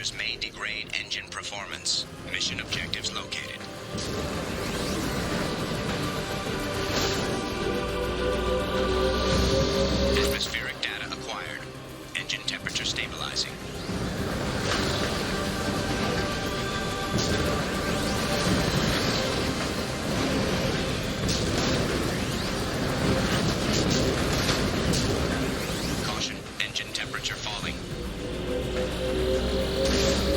temperatures may degrade engine performance. Mission objectives located. Atmospheric data acquired. Engine temperature stabilizing. Caution, engine temperature falling.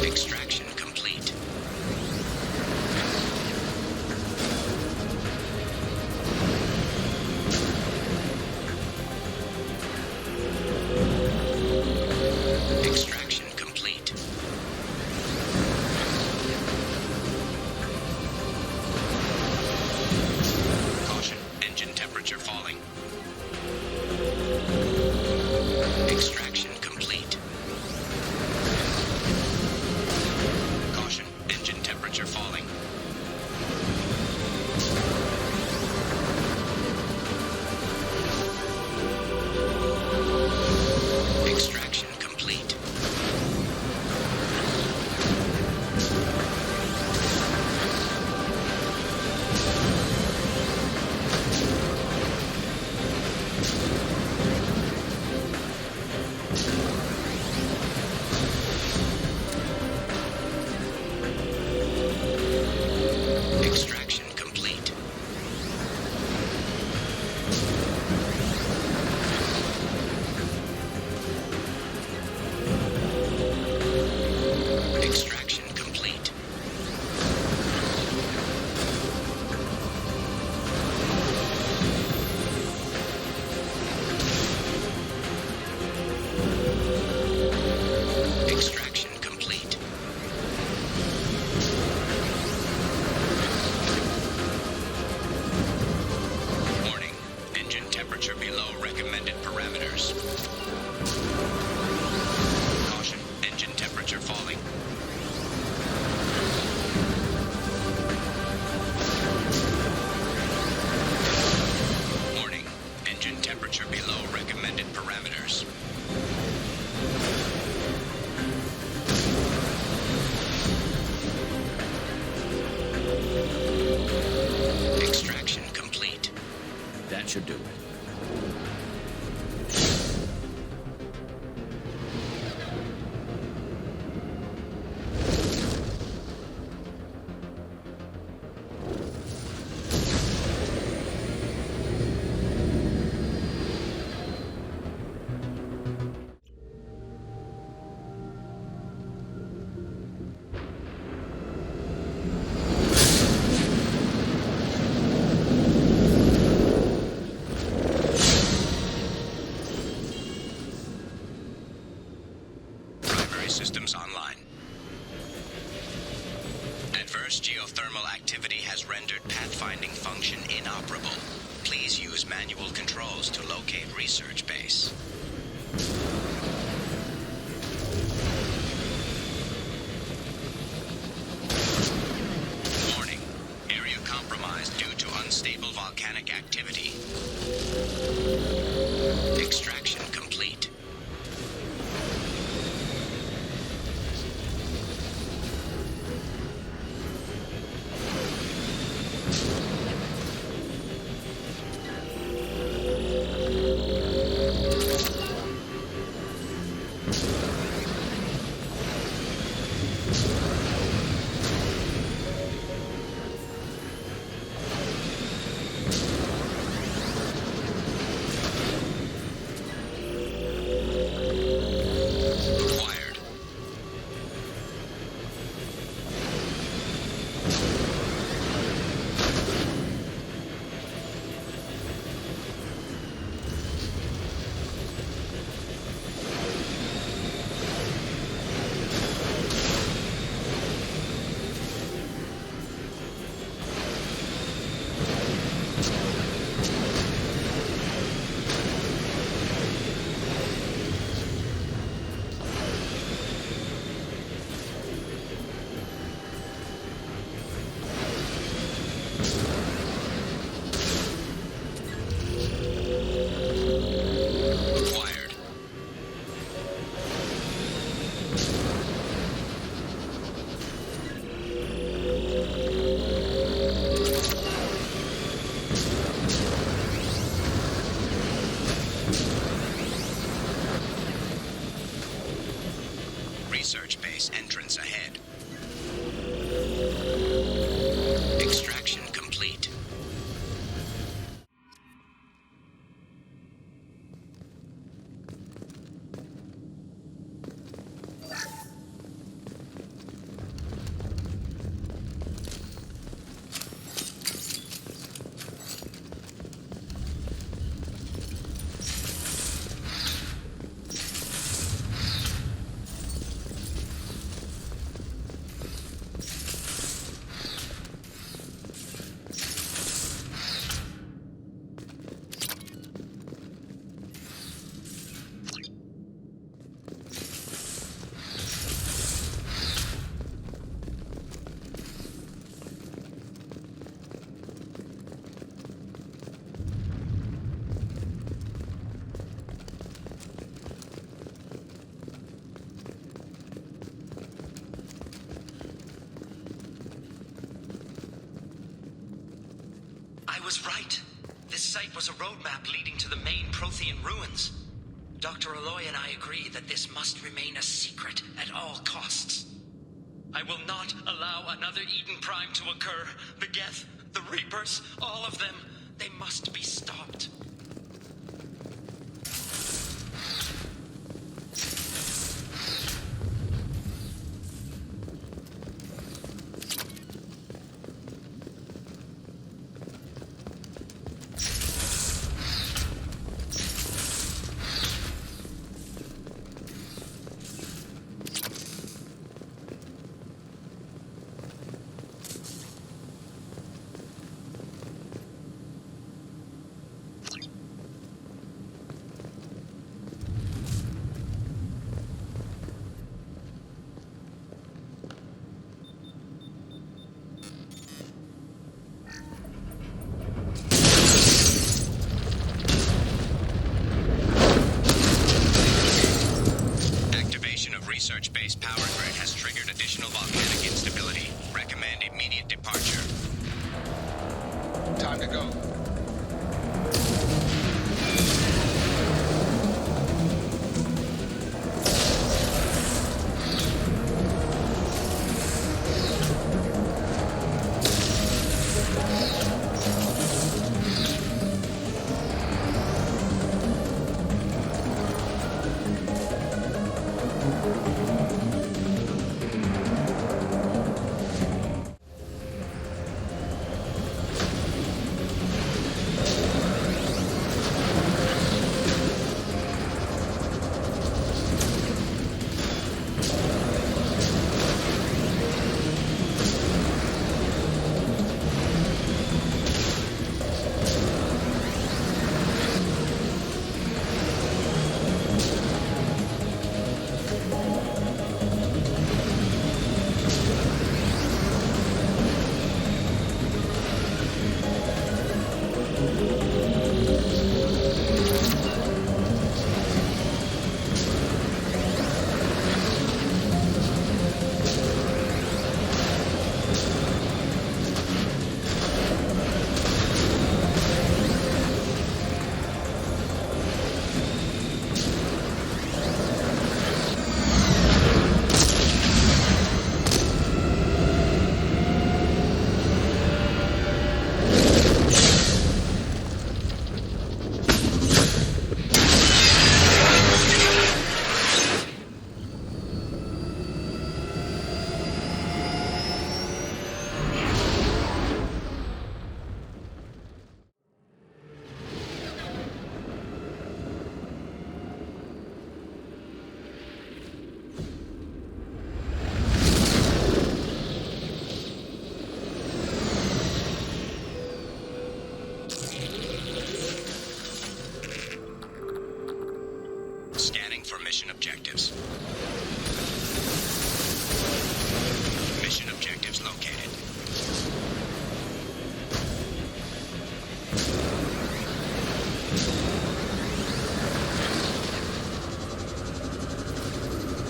Extraction complete. Extraction complete. Caution, engine temperature falling. Extraction complete. Caution, engine temperature falling. Extraction complete. Extraction complete. Extraction complete. Extraction complete. Warning, engine temperature below recommended parameters. Caution, engine temperature falling. Warning, engine temperature below recommended parameters. Extraction complete. That should do it. Primary systems online. Adverse geothermal activity has rendered pathfinding function inoperable. Please use manual controls to locate research base. Warning, area compromised due to unstable volcanic activity. Extraction complete. Acquired. was right. This site was a roadmap leading to the main Prothean ruins. Dr. Aloy and I agree that this must remain a secret at all costs. I will not allow another Eden Prime to occur. The Geth, the Reapers, all of them, they must be stopped. Research-based power grid has triggered additional volcanic instability. Recommend immediate departure. Time to go. Mission objectives. Mission objectives located.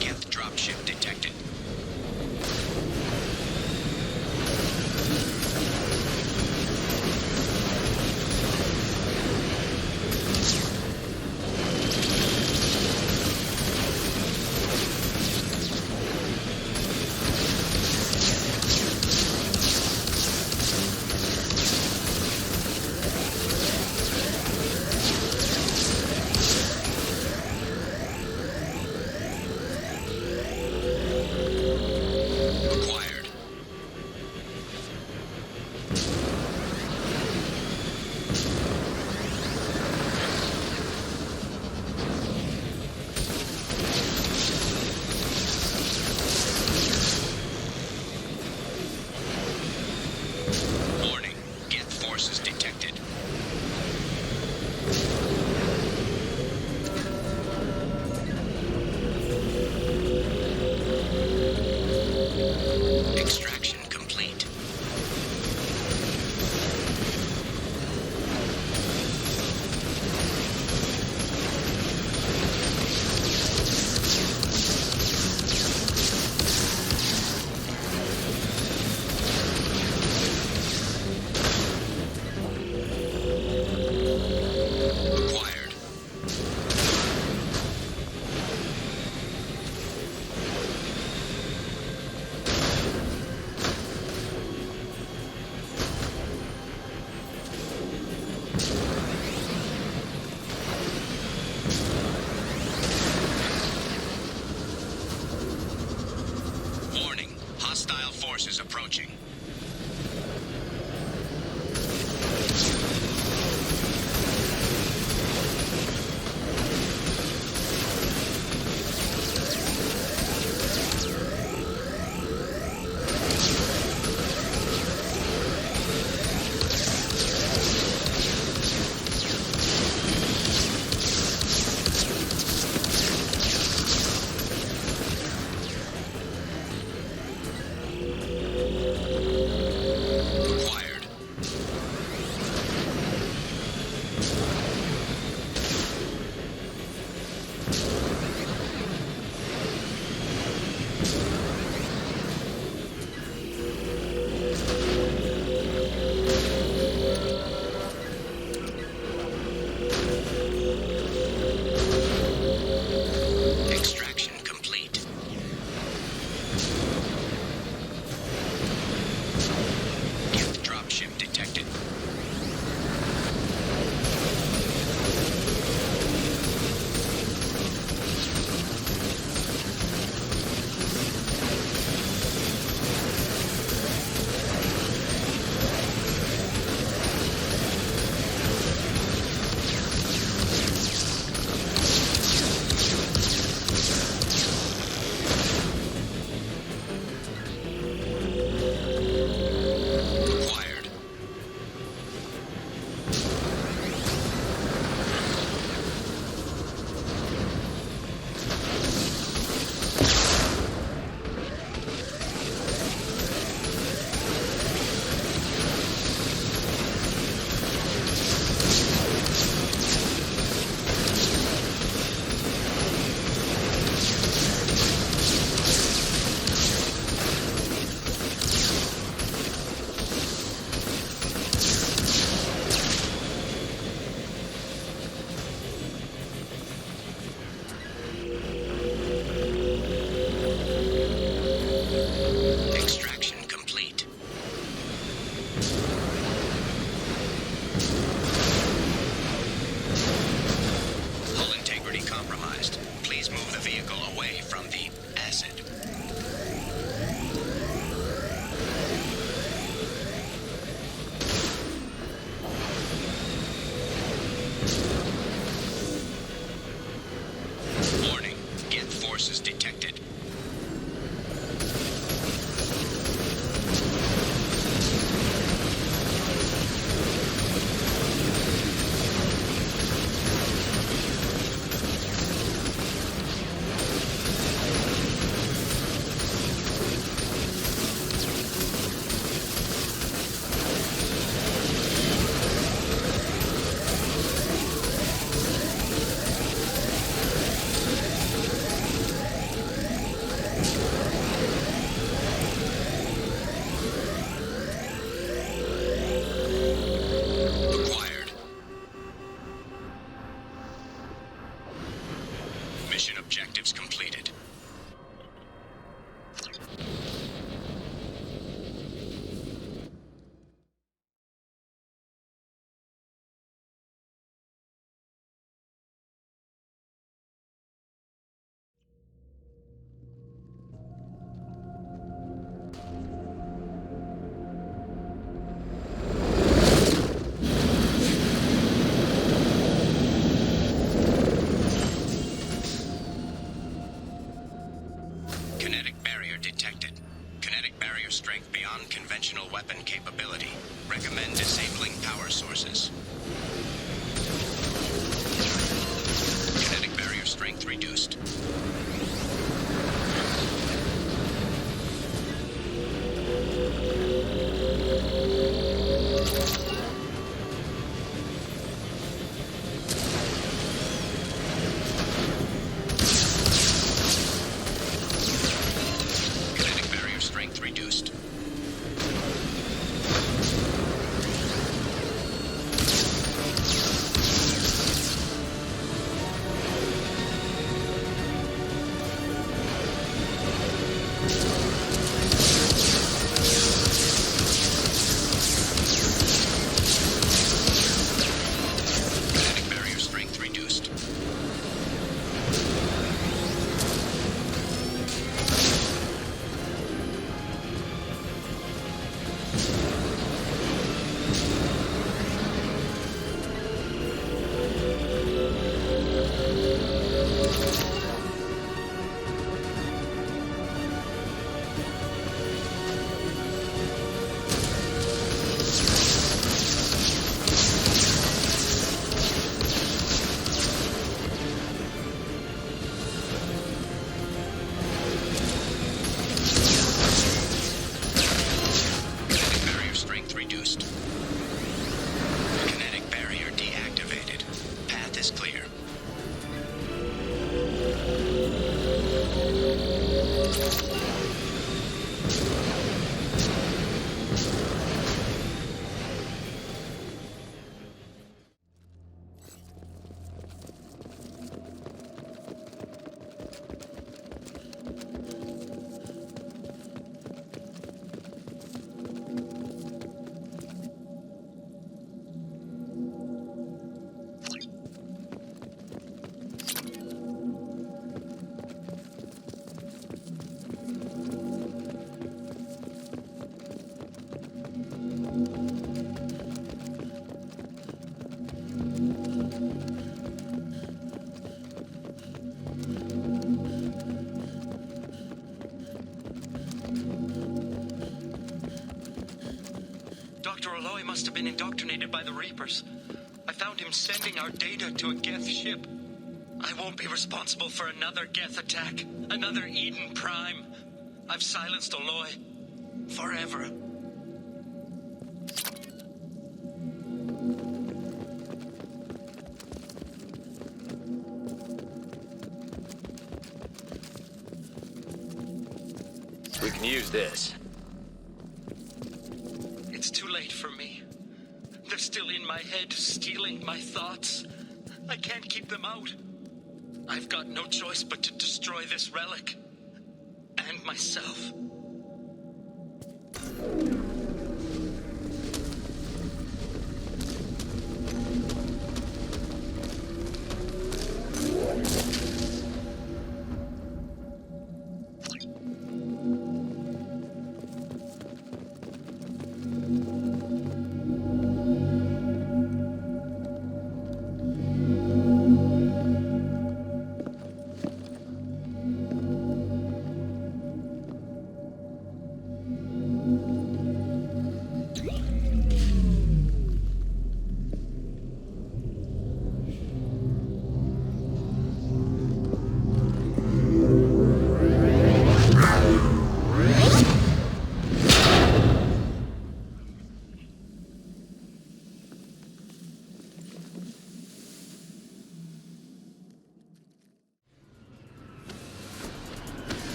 Geth dropship detected. Extraction complete. Warning, hostile forces approaching. Extraction complete. Gift dropship detected. Acquired. Extraction complete. Hull integrity compromised. Please move the vehicle away from the acid. Warning, Geth forces detected. Acquired. Mission objectives completed. Kinetic barrier detected. Kinetic barrier strength beyond conventional weapon capability. Recommend disabling power sources. Kinetic barrier strength reduced. Kinetic barrier strength reduced. Dr. Aloy must have been indoctrinated by the Reapers. I found him sending our data to a Geth ship. I won't be responsible for another Geth attack, another Eden Prime. I've silenced Aloy. Forever. We can use this. It's too late for me. They're still in my head, stealing my thoughts. I can't keep them out. I've got no choice but to destroy this relic. And myself.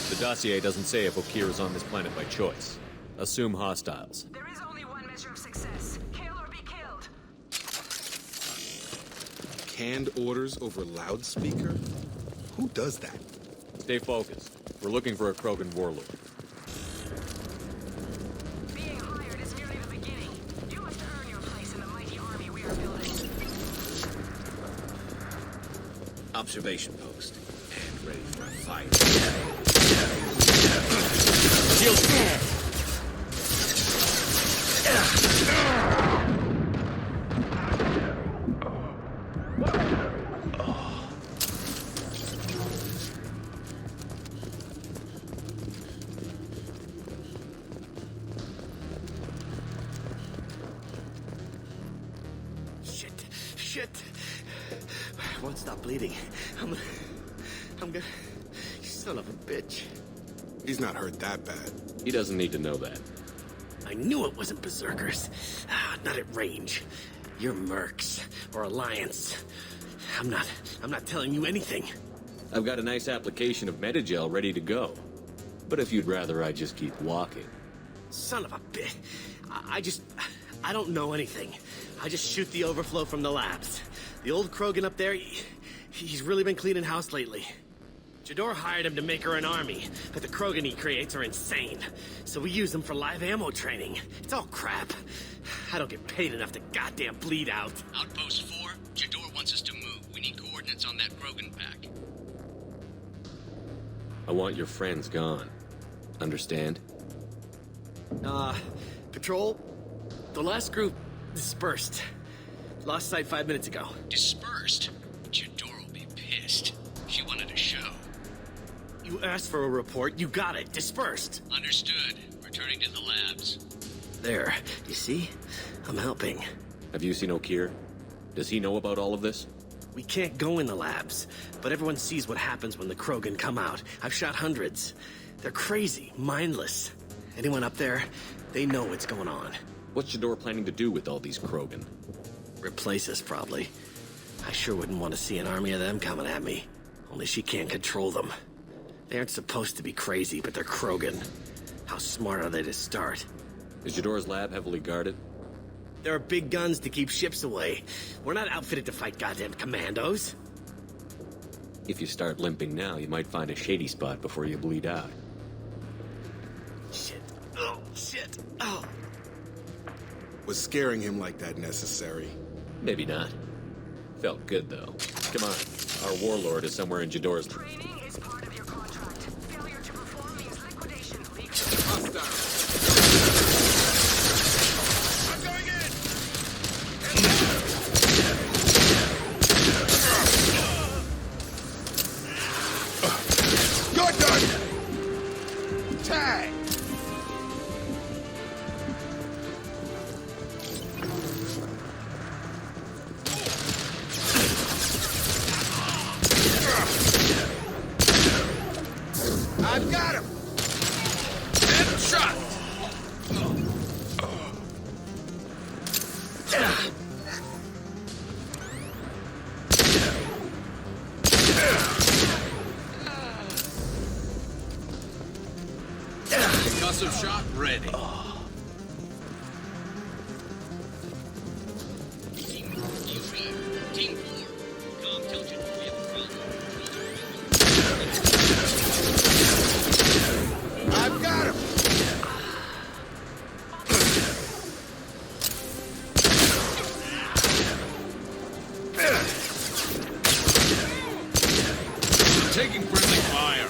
The dossier doesn't say if Okeer is on this planet by choice. Assume hostiles. There is only one measure of success. Kill or be killed. Canned orders over loudspeaker? Who does that? Stay focused. We're looking for a Krogan warlord. Being hired is merely the beginning. You must earn your place in the mighty army we are building. Observation post. And ready for a fight. Shit. I won't stop bleeding. I'm gonna... You son of a bitch. He's not hurt that bad. He doesn't need to know that. I knew it wasn't Berserkers. Not at range. You're Mercs. Or Alliance. I'm not telling you anything. I've got a nice application of Metagel ready to go. But if you'd rather I just keep walking. Son of a bitch. I don't know anything. I just shoot the overflow from the labs. The old Krogan up there, he's really been cleaning house lately. Jador hired him to make her an army, but the Krogan he creates are insane. So we use them for live ammo training. It's all crap. I don't get paid enough to goddamn bleed out. Outpost 4, Jador wants us to move. We need coordinates on that Krogan pack. I want your friends gone. Understand? Patrol, the last group dispersed. Lost sight 5 minutes ago. Dispersed? Jador will be pissed. She wanted a show. You asked for a report, you got it. Dispersed. Understood. Returning to the labs. There, you see? I'm helping. Have you seen Okeer? Does he know about all of this? We can't go in the labs, but everyone sees what happens when the Krogan come out. I've shot hundreds. They're crazy, mindless. Anyone up there, they know what's going on. What's Jador planning to do with all these Krogan? Replace us, probably. I sure wouldn't want to see an army of them coming at me. Only she can't control them. They aren't supposed to be crazy, but they're krogan. How smart are they to start? Is Jador's lab heavily guarded? There are big guns to keep ships away. We're not outfitted to fight goddamn commandos. If you start limping now, you might find a shady spot before you bleed out. Shit. Oh, shit. Oh. Was scaring him like that necessary? Maybe not. Felt good, though. Come on. Our warlord is somewhere in Jador's... Training is part of your contract. Failure to perform means liquidation. Leave. I'm going in! You're done! Tag! I've got him! Headshot! Concussive shot ready. Team 4. Com tells you we have a problem. I've got him! Taking friendly fire.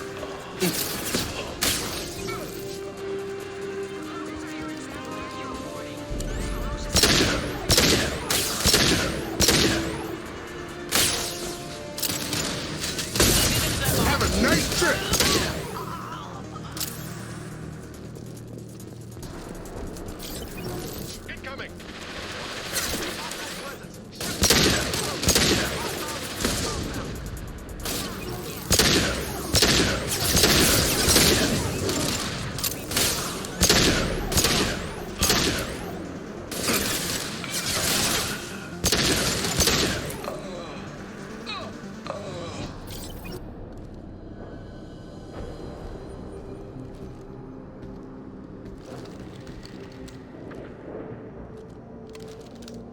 Have a nice trip! Incoming!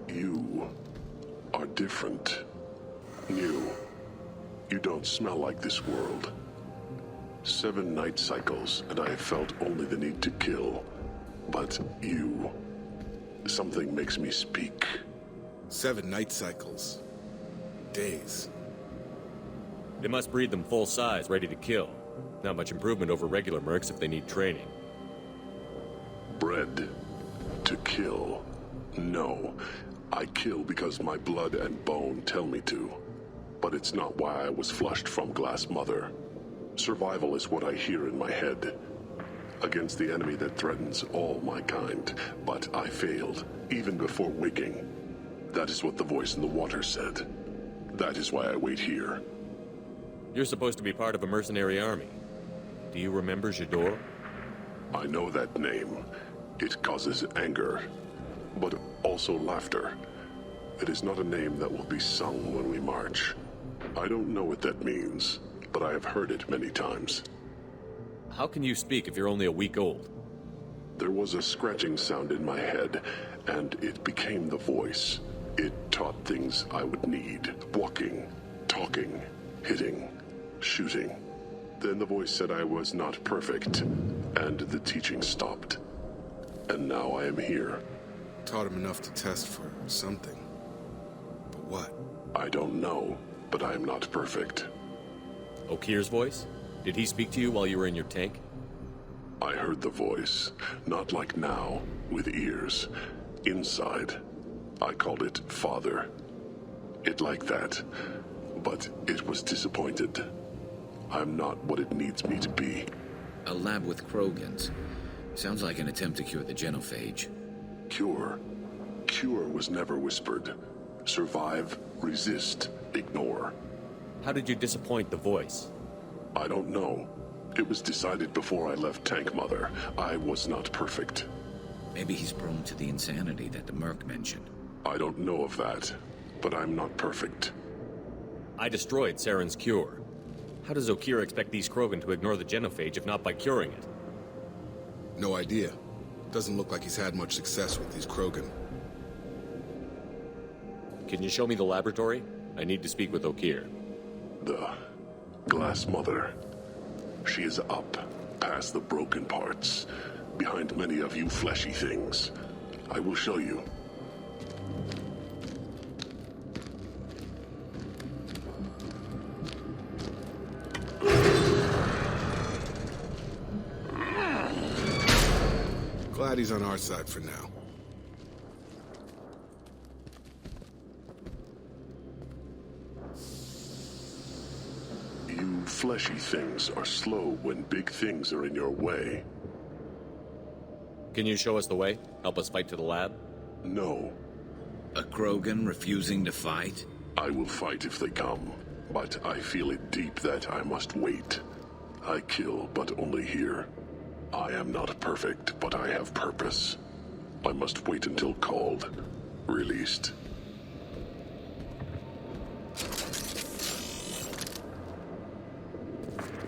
You are different. New. You don't smell like this world. 7 night cycles, and I have felt only the need to kill. But you... something makes me speak. 7 night cycles. Days. They must breed them full size, ready to kill. Not much improvement over regular mercs if they need training. Bred to kill. No. I kill because my blood and bone tell me to. But it's not why I was flushed from Glass Mother. Survival is what I hear in my head. Against the enemy that threatens all my kind. But I failed, even before waking. That is what the voice in the water said. That is why I wait here. You're supposed to be part of a mercenary army. Do you remember Jador? I know that name. It causes anger, but also laughter. It is not a name that will be sung when we march. I don't know what that means, but I have heard it many times. How can you speak if you're only a week old? There was a scratching sound in my head, and it became the voice. It taught things I would need. Walking, talking, hitting, shooting. Then the voice said I was not perfect, and the teaching stopped. And now I am here. Taught him enough to test for something. But what? I don't know, but I am not perfect. Okeer's voice? Did he speak to you while you were in your tank? I heard the voice, not like now, with ears. Inside. I called it Father. It like that, but it was disappointed. I'm not what it needs me to be. A lab with krogans. Sounds like an attempt to cure the genophage. Cure. Cure was never whispered. Survive, resist, ignore. How did you disappoint the voice? I don't know. It was decided before I left Tank Mother. I was not perfect. Maybe he's prone to the insanity that the Merc mentioned. I don't know of that, but I'm not perfect. I destroyed Saren's cure. How does Okeer expect these krogan to ignore the genophage if not by curing it? No idea. Doesn't look like he's had much success with these krogan. Can you show me the laboratory? I need to speak with Okeer. The Glass Mother. She is up, past the broken parts, behind many of you fleshy things. I will show you. Glad he's on our side for now. You fleshy things are slow when big things are in your way. Can you show us the way? Help us fight to the lab? No, A krogan refusing to fight? I will fight if they come, but I feel it deep that I must wait. I kill, but only here. I am not perfect, but I have purpose. I must wait until called, released.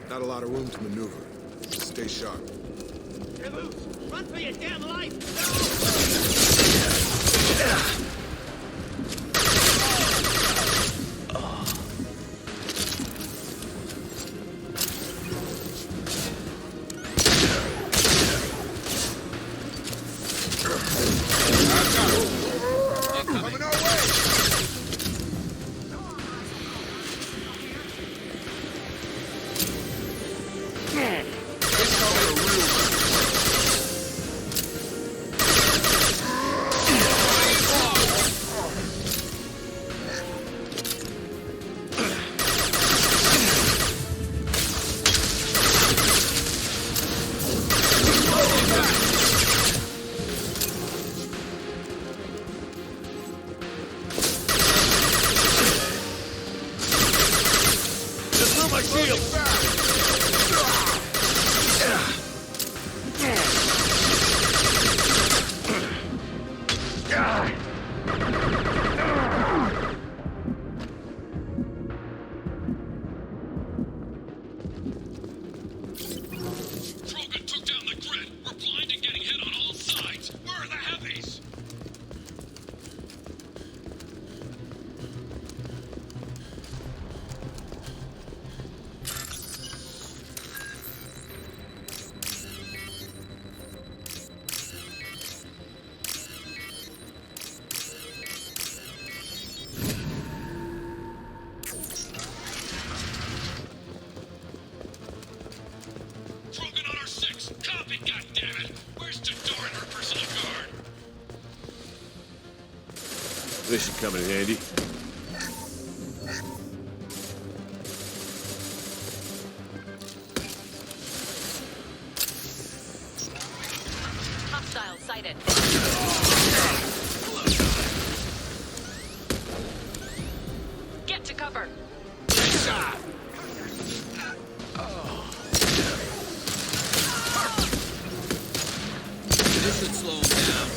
Not a lot of room to maneuver. Stay sharp. You're loose! Run for your damn life! Coming our way! Krogan took down the grid. We're blind and getting hit on all sides. Where are the heavies? Krogan on our 6. Copy, goddammit. Where's Tador and her personal guard? This should come in handy. Hostile sighted. Get to cover. This should slow him down.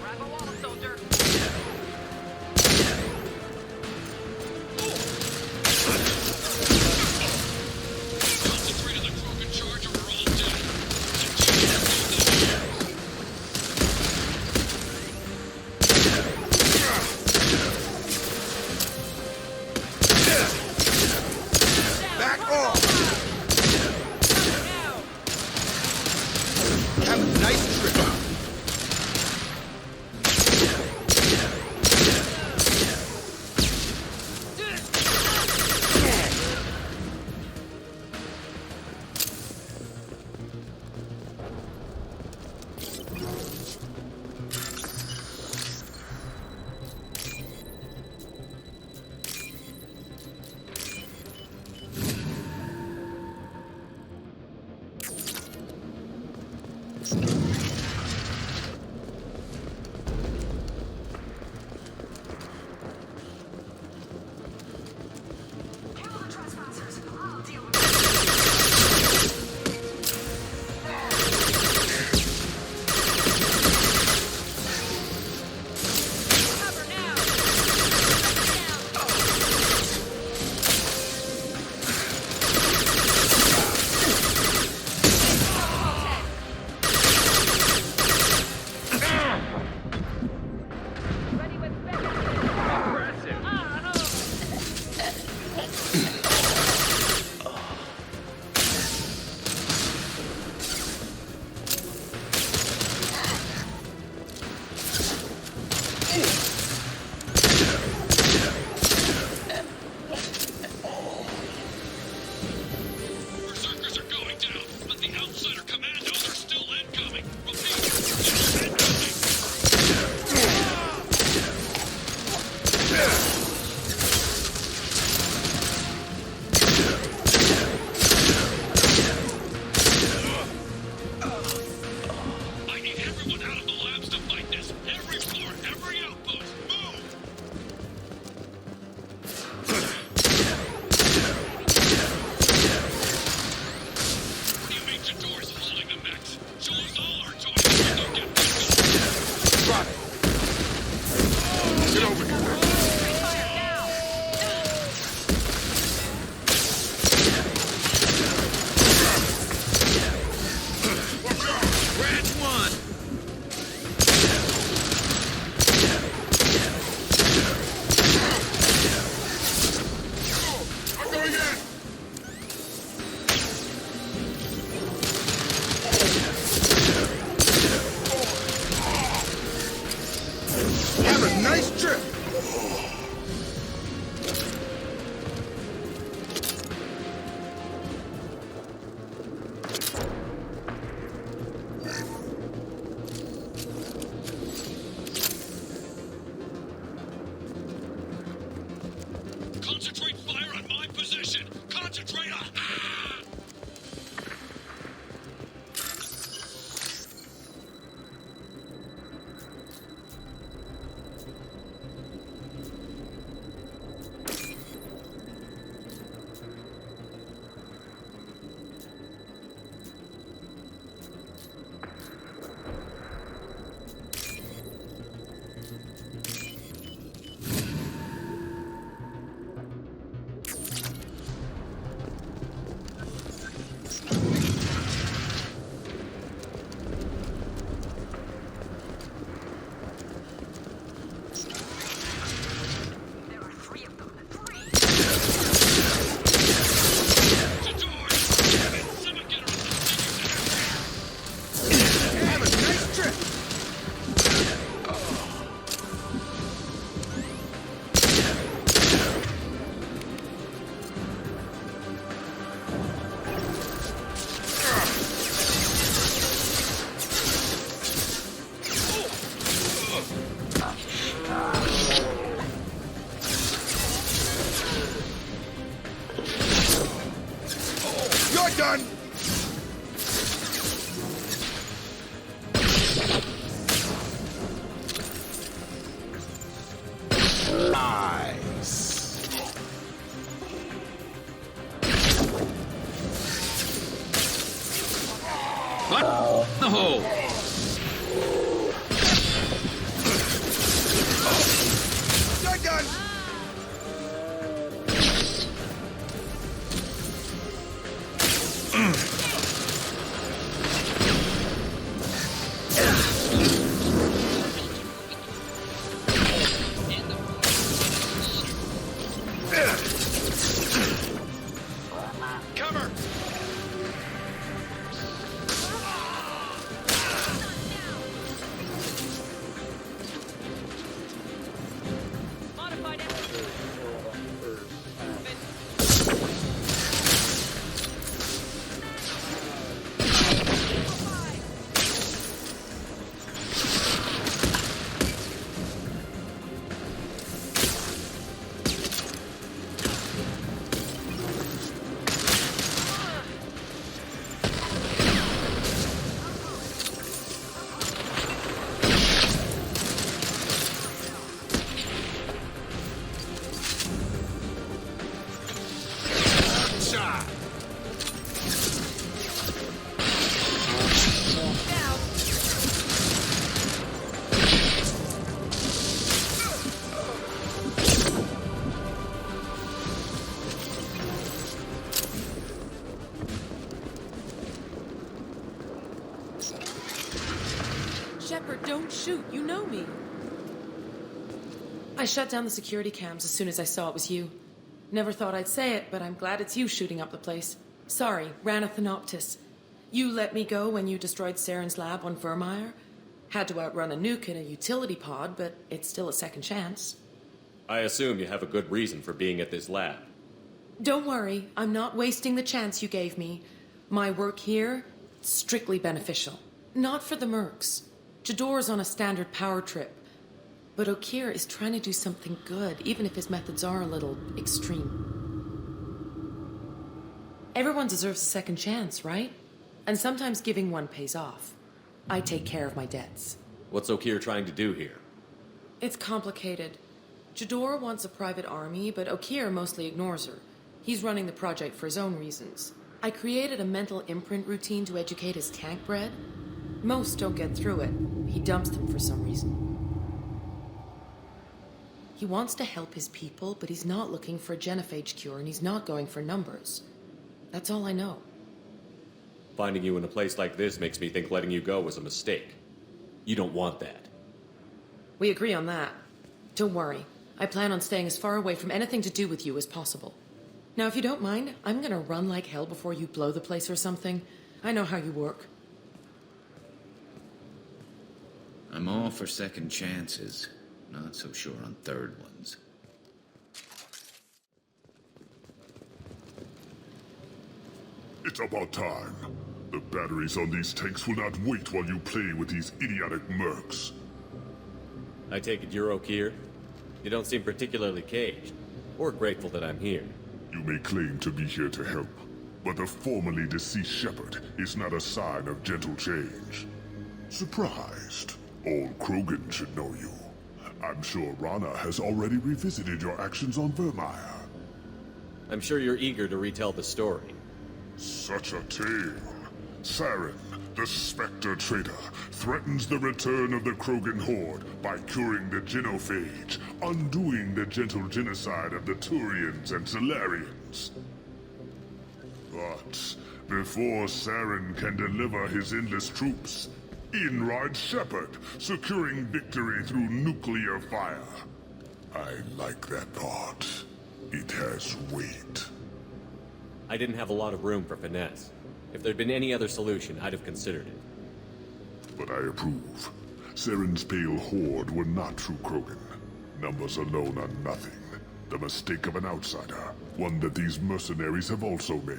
Grab a wall, soldier. Concentrate on the Krogan charge or we're all dead. Back off! Have a nice trip. everyone out of the labs to fight this. Every floor, every outpost, move! What do you mean Jador's holding the mechs? She'll lose all our toys if we don't get this. Got it. Get over here. Have a nice trip. Concentrate fire on my position! Concentrate on... Done. Nice. What? No. Done. Cover! Shepard, don't shoot. You know me. I shut down the security cams as soon as I saw it was you. Never thought I'd say it, but I'm glad it's you shooting up the place. Sorry, Ranathanoptis. You let me go when you destroyed Saren's lab on Vermeer. Had to outrun a nuke in a utility pod, but it's still a second chance. I assume you have a good reason for being at this lab. Don't worry, I'm not wasting the chance you gave me. My work here, strictly beneficial. Not for the mercs. Jador's on a standard power trip. But Okeer is trying to do something good, even if his methods are a little extreme. Everyone deserves a second chance, right? And sometimes giving one pays off. I take care of my debts. What's Okeer trying to do here? It's complicated. Jador wants a private army, but Okeer mostly ignores her. He's running the project for his own reasons. I created a mental imprint routine to educate his tank bred. Most don't get through it. He dumps them for some reason. He wants to help his people, but he's not looking for a genophage cure, and he's not going for numbers. That's all I know. Finding you in a place like this makes me think letting you go was a mistake. You don't want that. We agree on that. Don't worry. I plan on staying as far away from anything to do with you as possible. Now, if you don't mind, I'm gonna run like hell before you blow the place or something. I know how you work. I'm all for second chances. Not so sure on third ones. It's about time. The batteries on these tanks will not wait while you play with these idiotic mercs. I take it you're Okeer? You don't seem particularly caged, or grateful that I'm here. You may claim to be here to help, but the formerly deceased shepherd is not a sign of gentle change. Surprised? All Krogan should know you. I'm sure Rana has already revisited your actions on Vermeer. I'm sure you're eager to retell the story. Such a tale. Saren, the Spectre traitor, threatens the return of the Krogan horde by curing the genophage, undoing the gentle genocide of the Turians and Solarians. But before Saren can deliver his endless troops, in rides Shepard, securing victory through nuclear fire. I like that part. It has weight. I didn't have a lot of room for finesse. If there'd been any other solution, I'd have considered it. But I approve. Saren's pale horde were not true Krogan. Numbers alone are nothing. The mistake of an outsider, one that these mercenaries have also made.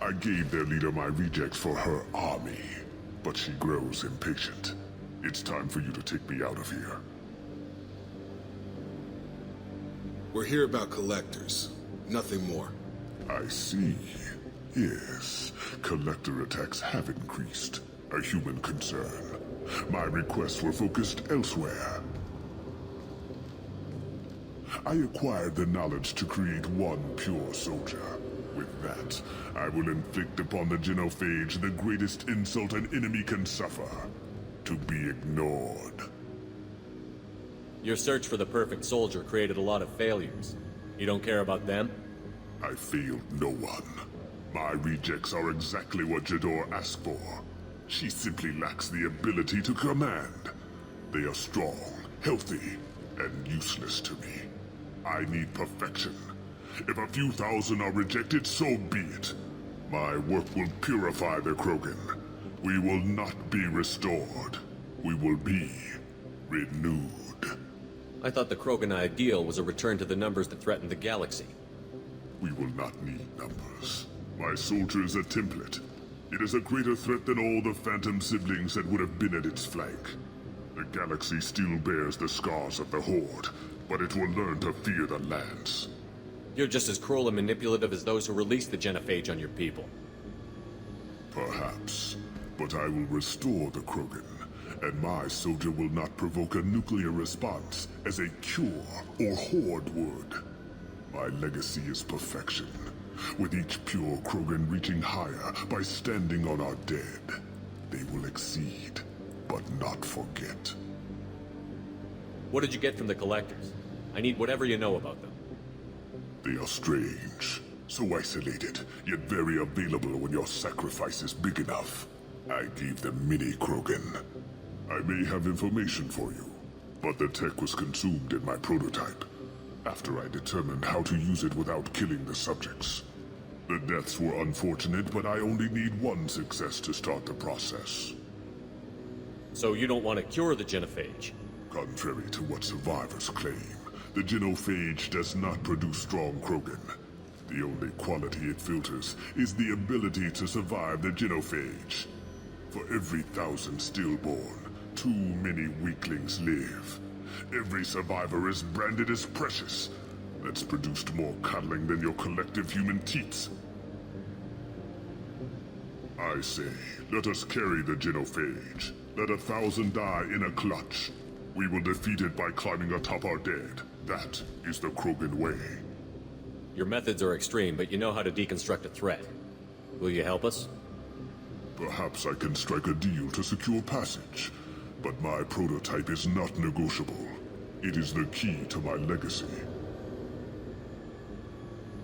I gave their leader my rejects for her army, but she grows impatient. It's time for you to take me out of here. We're here about collectors. Nothing more. I see. Yes, collector attacks have increased. A human concern. My requests were focused elsewhere. I acquired the knowledge to create one pure soldier. With that, I will inflict upon the genophage the greatest insult an enemy can suffer. To be ignored. Your search for the perfect soldier created a lot of failures. You don't care about them? I failed no one. My rejects are exactly what Jador asked for. She simply lacks the ability to command. They are strong, healthy, and useless to me. I need perfection. If a few thousand are rejected, so be it. My work will purify the Krogan. We will not be restored. We will be renewed. I thought the Krogan ideal was a return to the numbers that threatened the galaxy. We will not need numbers. My soldier is a template. It is a greater threat than all the Phantom siblings that would have been at its flank. The galaxy still bears the scars of the Horde, but it will learn to fear the Lance. You're just as cruel and manipulative as those who released the genophage on your people. Perhaps, but I will restore the Krogan, and my soldier will not provoke a nuclear response as a cure or Horde would. My legacy is perfection, with each pure Krogan reaching higher by standing on our dead. They will exceed, but not forget. What did you get from the Collectors? I need whatever you know about them. They are strange, so isolated, yet very available when your sacrifice is big enough. I gave them mini Krogan. I may have information for you, but the tech was consumed in my prototype, after I determined how to use it without killing the subjects. The deaths were unfortunate, but I only need one success to start the process. So you don't want to cure the genophage? Contrary to what survivors claim, the genophage does not produce strong Krogan. The only quality it filters is the ability to survive the genophage. For every 1,000 stillborn, too many weaklings live. Every survivor is branded as precious. That's produced more cuddling than your collective human teats. I say, let us carry the genophage. Let 1,000 die in a clutch. We will defeat it by climbing atop our dead. That is the Krogan way. Your methods are extreme, but you know how to deconstruct a threat. Will you help us? Perhaps I can strike a deal to secure passage. But my prototype is not negotiable. It is the key to my legacy.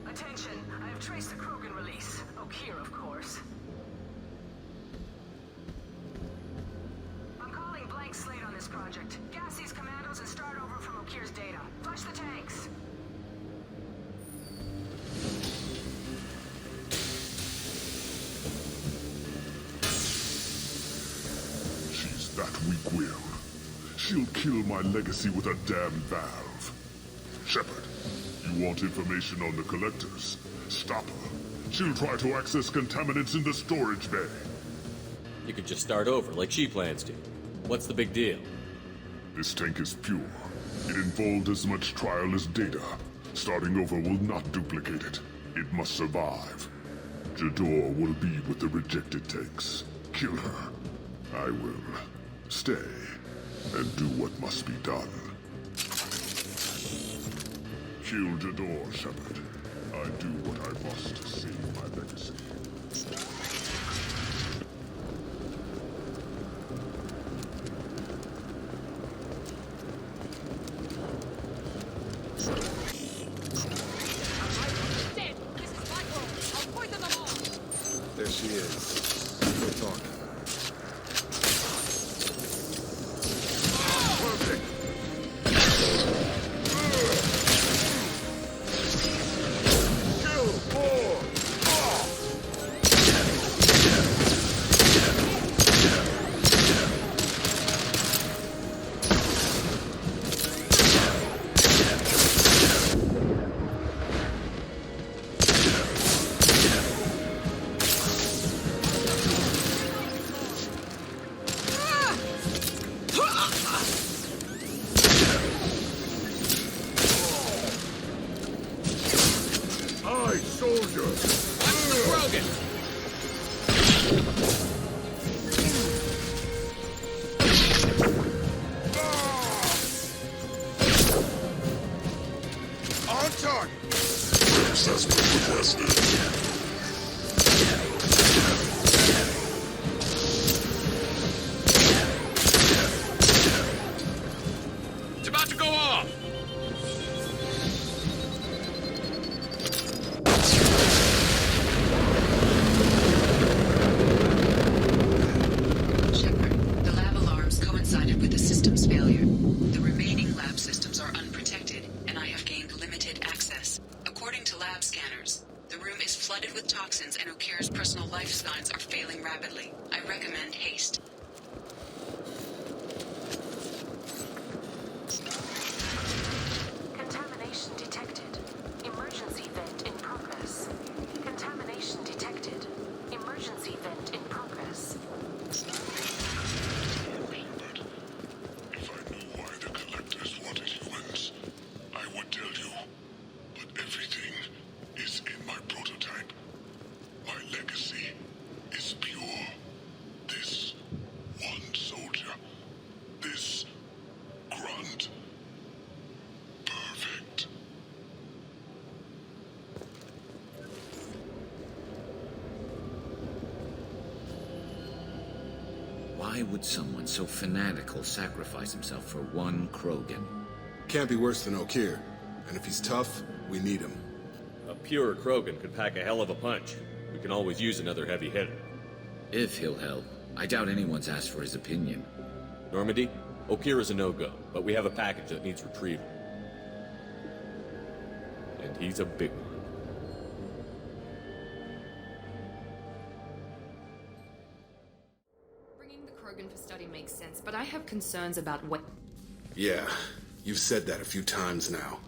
Attention, I have traced the Krogan release. Okeer, of course. I'm calling blank slate on this project. Gas these commandos and start over from Okeer's data. Flush the tanks. She's that weak-willed. She'll kill my legacy with a damn valve. Shepard, you want information on the collectors? Stop her. She'll try to access contaminants in the storage bay. You could just start over, like she plans to. What's the big deal? This tank is pure. It involved as much trial as data. Starting over will not duplicate it. It must survive. Jador will be with the rejected tanks. Kill her. I will stay and do what must be done. Kill Jador, Shepard. I do what I must to save my legacy. There she is. We're talking. It's about to go off! Shepard, the lab alarms coincided with the system's failure. The remaining lab systems are unprotected, and I have gained limited access. According to lab scanners, the room is flooded with toxins and Okeer's personal life signs are failing rapidly. I recommend haste. Contamination detected. Emergency vent in progress. Contamination detected. Emergency vent in progress. If I knew why the collectors wanted humans, I would tell you. But everything is in my prototype. My legacy is pure. This one soldier. This grunt. Perfect. Why would someone so fanatical sacrifice himself for one Krogan? Can't be worse than Okeer. And if he's tough, we need him. A pure Krogan could pack a hell of a punch. We can always use another heavy hitter. If he'll help. I doubt anyone's asked for his opinion. Normandy, Okeer is a no-go, but we have a package that needs retrieval. And he's a big one. Bringing the Krogan for study makes sense, but I have concerns about what... Yeah, you've said that a few times now.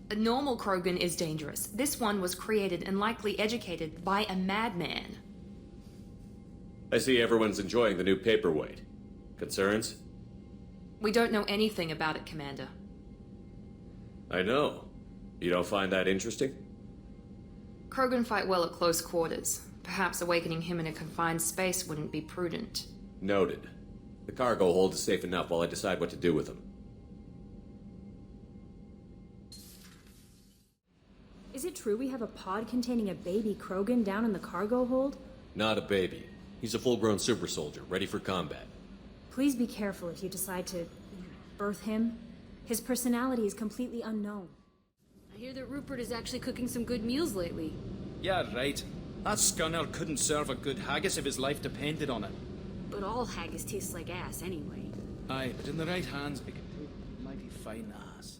A normal Krogan is dangerous. This one was created and likely educated by a madman. I see everyone's enjoying the new paperweight. Concerns? We don't know anything about it, Commander. I know. You don't find that interesting? Krogan fight well at close quarters. Perhaps awakening him in a confined space wouldn't be prudent. Noted. The cargo hold is safe enough while I decide what to do with him. Is it true we have a pod containing a baby krogan down in the cargo hold? Not a baby. He's a full-grown super soldier, ready for combat. Please be careful if you decide to birth him. His personality is completely unknown. I hear that Rupert is actually cooking some good meals lately. Yeah, right. That scunner couldn't serve a good haggis if his life depended on it. But all haggis tastes like ass anyway. Aye, but in the right hands, it can taste mighty fine ass.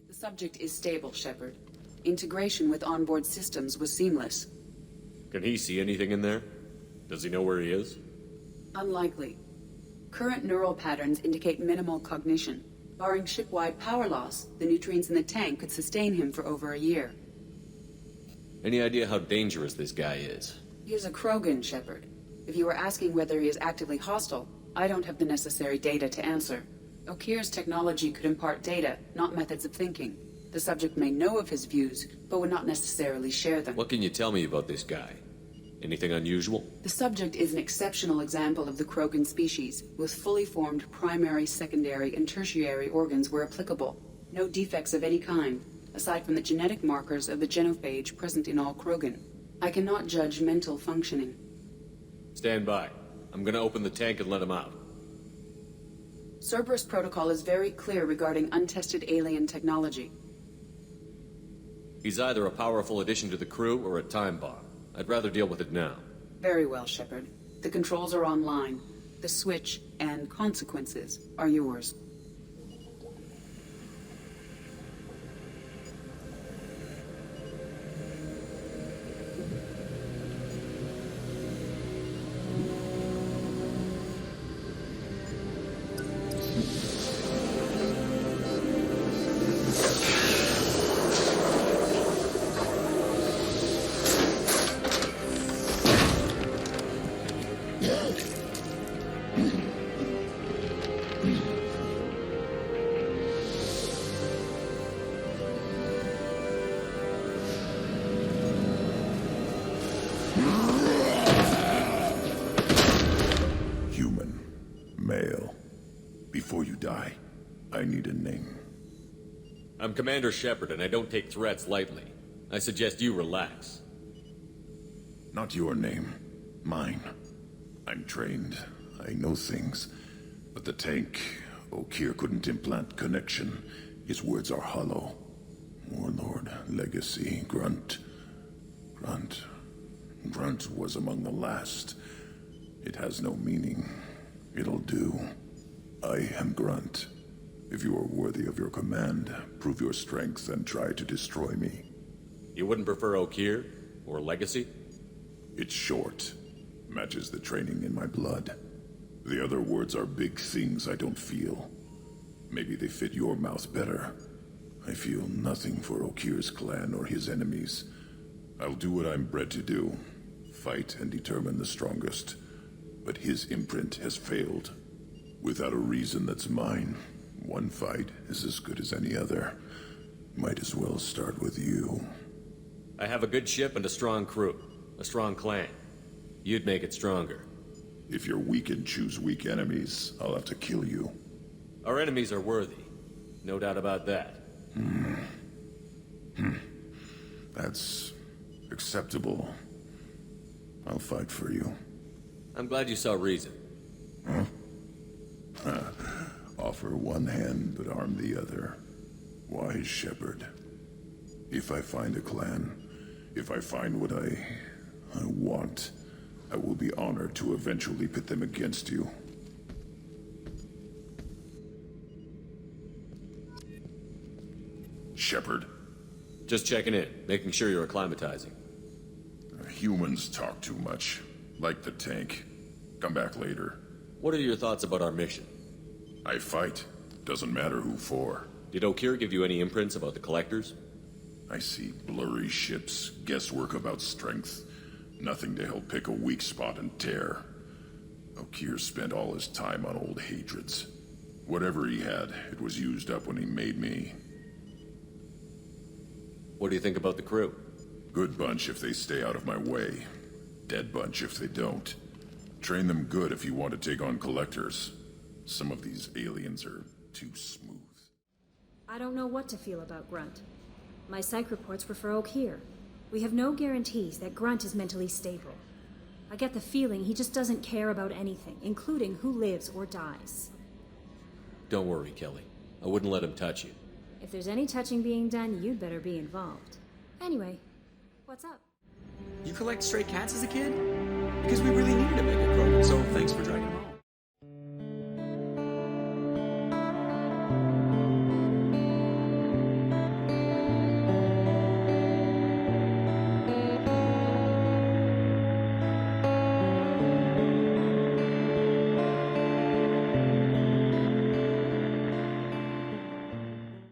The subject is stable, Shepard. Integration with onboard systems was seamless. Can he see anything in there? Does he know where he is? Unlikely. Current neural patterns indicate minimal cognition. Barring ship-wide power loss, the nutrients in the tank could sustain him for over a year. Any idea how dangerous this guy is? He is a krogan, Shepard. If you were asking whether he is actively hostile, I don't have the necessary data to answer. Okeer's technology could impart data, not methods of thinking. The subject may know of his views, but would not necessarily share them. What can you tell me about this guy? Anything unusual? The subject is an exceptional example of the krogan species, with fully formed primary, secondary, and tertiary organs where applicable. No defects of any kind, aside from the genetic markers of the genophage present in all krogan. I cannot judge mental functioning. Stand by. I'm gonna open the tank and let him out. Cerberus protocol is very clear regarding untested alien technology. He's either a powerful addition to the crew or a time bomb. I'd rather deal with it now. Very well, Shepard. The controls are online. The switch and consequences are yours. Before you die, I need a name. I'm Commander Shepard, and I don't take threats lightly. I suggest you relax. Not your name. Mine. I'm trained. I know things. But the tank, Okeer couldn't implant connection. His words are hollow. Warlord, Legacy, Grunt. Grunt was among the last. It has no meaning. It'll do. I am Grunt. If you are worthy of your command, prove your strength and try to destroy me. You wouldn't prefer Okeer? Or Legacy? It's short. Matches the training in my blood. The other words are big things I don't feel. Maybe they fit your mouth better. I feel nothing for Okeer's clan or his enemies. I'll do what I'm bred to do. Fight and determine the strongest. But his imprint has failed. Without a reason that's mine, one fight is as good as any other. Might as well start with you. I have a good ship and a strong crew. A strong clan. You'd make it stronger. If you're weak and choose weak enemies, I'll have to kill you. Our enemies are worthy. No doubt about that. That's acceptable. I'll fight for you. I'm glad you saw reason. Huh? Offer one hand, but arm the other. Wise Shepard. If I find a clan, if I find what I want, I will be honored to eventually pit them against you. Shepard. Just checking in, making sure you're acclimatizing. Humans talk too much. Like the tank. Come back later. What are your thoughts about our mission? I fight. Doesn't matter who for. Did Okeer give you any imprints about the Collectors? I see blurry ships, guesswork about strength. Nothing to help pick a weak spot and tear. Okeer spent all his time on old hatreds. Whatever he had, it was used up when he made me. What do you think about the crew? Good bunch if they stay out of my way. dead bunch if they don't. Train them good if you want to take on collectors. Some of these aliens are too smooth. I don't know what to feel about Grunt. My psych reports refer Okeer. We have no guarantees that Grunt is mentally stable. I get the feeling he just doesn't care about anything, including who lives or dies. Don't worry, Kelly. I wouldn't let him touch you. If there's any touching being done, you'd better be involved. Anyway, what's up? You collect stray cats as a kid? Because we really needed a bigger